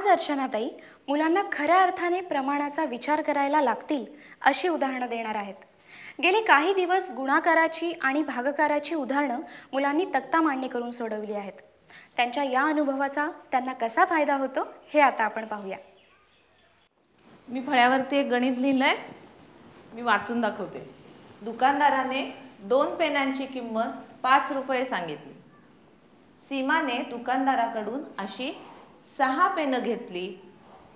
आज अर्चनाताई मुलांना खऱ्या अर्थाने प्रमाणाचा विचार करायला लागतील अशी उदाहरणं देणार आहेत। गेले काही दिवस गुणाकाराची आणि भागाकाराची उदाहरणं मुलांनी तक्ता मांडणी करून सोडवली आहेत। त्यांच्या या अनुभवाचा त्यांना कसा फायदा होतो हे आता आपण पाहूया। मी फळ्यावरती एक गणित लिहिलंय, मी वाचून दाखवते। दुकानदाराने 2 पेनांची किंमत 5 रुपये सांगितली। सीमाने दुकानदाराकडून अशी 6 पेन घेतली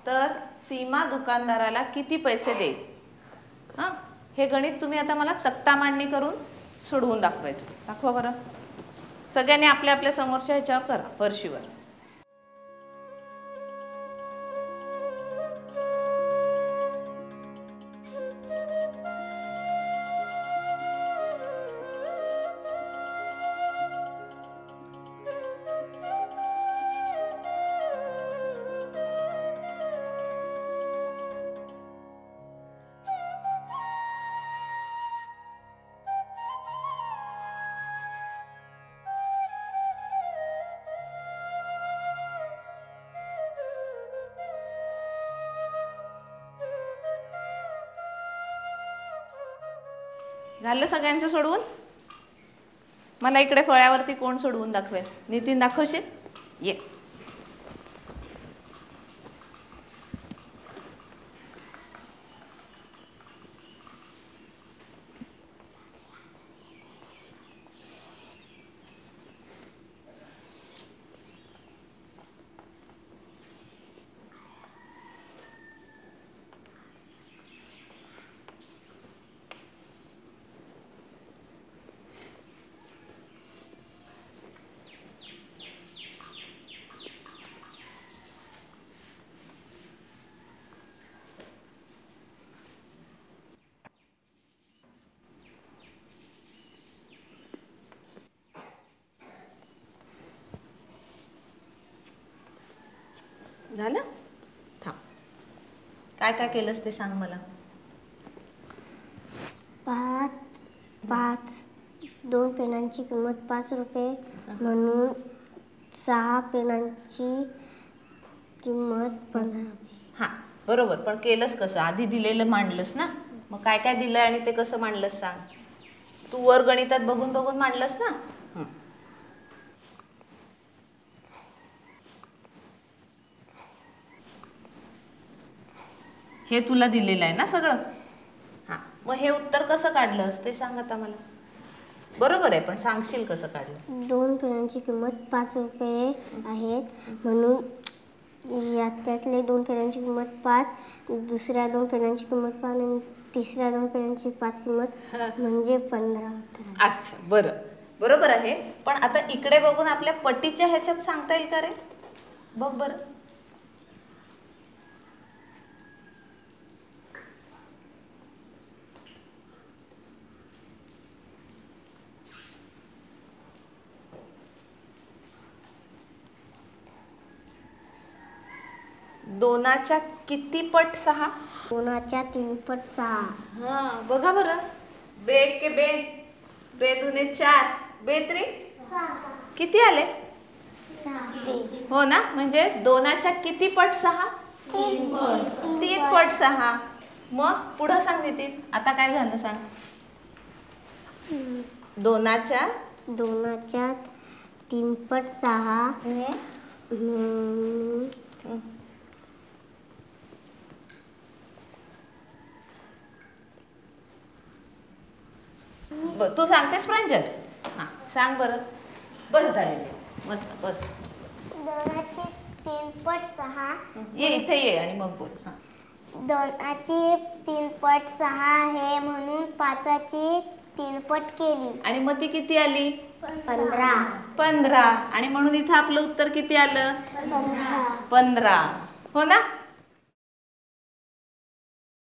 तर सीमा दुकानदाराला किती पैसे देईल? हां, हे गणित तुम्ही आता मला तक्ता मांडणी करून सोडवून दाखवायचं। दाखवा बरं, सगळ्यांनी आपल्या आपल्या समोरच्या ह्याच्यावर करा, फरशीवर। झालं सगळ्यांचं सोडवून? मला इकडे फळ्यावरती कोण सोडवून दाखवेल? नितीन, दाखवशील? ये। झालं? थांब, काय काय केलंस ते सांग मला। 2 पेनांची किंमत 5 रुपये म्हणून 6 पेनांची किंमत 15 रुपये। हां, बरोबर, पण केलंस कसं? आधी दिलेलं मांडलंस ना, मग काय काय दिलंय आणि ते कसं मांडलंस सांग। तू वर गणितात बघून बघून मांडलंस ना। हे तुला दिलेलं आहे ना सगळं? हां, मग हे उत्तर कसं काढलंस ते सांग आता मला। बरोबर आहे, पण सांगशील कसं काढलं? 2 पेनांची किंमत 5 रुपये आहेत म्हणून याच्यातले 2 पेनांची किंमत 5, दुसऱ्या 2 पेनांची किंमत 5 आणि तिसऱ्या 2 पेनांची 5 किंमत म्हणजे 15 उत्तर। अच्छा, बरं, बरोबर आहे। पण आता इकडे बघून आपल्या पट्टीच्या ह्याच्यात सांगता येईल का रे? बघ बरं। दोनाच्या किती पट 6? 2च्या 3 पट 6। हां, बघा बरं। बे के बे, बे दुने 4, बे त्रे किती आले? 6। हो ना, म्हणजे दोनाच्या किती पट 6? 3 पट। 3 पट 6। मग पुढं सांग नितीन, आता काय झालं सांग? दोनाच्या 3 पट 6 तू सांगतेस प्रांजल? हां, सांग बरं। बस झाले, मस्त, बस। 2चे 3 पट 6 ये इथे ये आणि मग बोल। हां, 2चे 3 पट 6 आहे म्हणून 5ची 3 पट केली आणि मग ती किती आली? 15। आणि म्हणून इथं आपलं उत्तर किती आलं? 15। 15, हो ना?